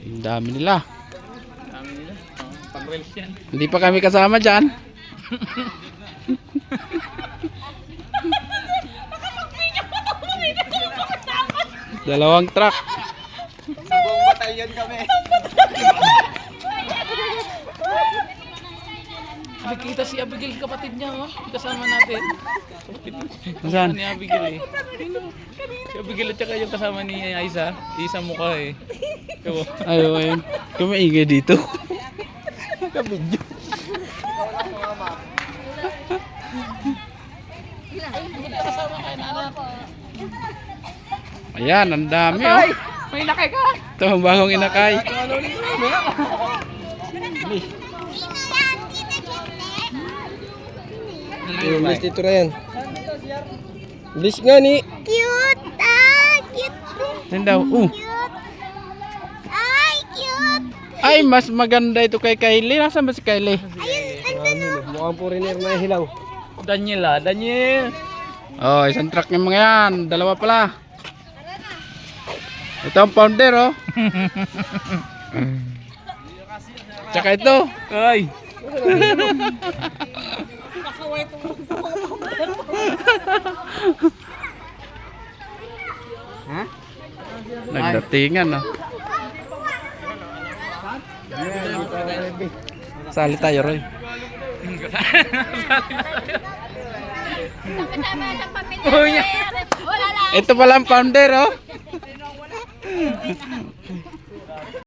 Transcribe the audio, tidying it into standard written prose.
Ang dami nila. Dami nila. Pag-rails yan. Hindi pa kami kasama dyan. Dalawang truck. Sa buong batalyon kami. Nakikita si Abigail, kapatid niya, oh. Kasama natin. Saan? Kasama ni Abigail, eh. Si Abigail at saka yung kasama ni Aiza. Isa mukha, eh. Ito. Ayaw, ayaw. Kumaingay dito. Kabidyo. Kasama kayo na anak. Ayan, ang dami, oh. May nakay ka. Ito ang bagong inakay. Bilis dito na yan. Bilis nga ni. Cute! Ah! Cute! Yan daw. Cute! Ay! Cute! Ay, mas maganda ito kay Kylie. Nasaan ba si Kylie? Mukhang foreigner na hilaw. Daniel, ah. Daniel. Oh, isang truck yung mga yan. Dalawa pala. Ito ang founder, oh. Tsaka ito. Ay. Nagdatingan, oh. Sali tayo, Roy. Kasama sa pamilya. Wala lang. Ito pala ang founder, oh.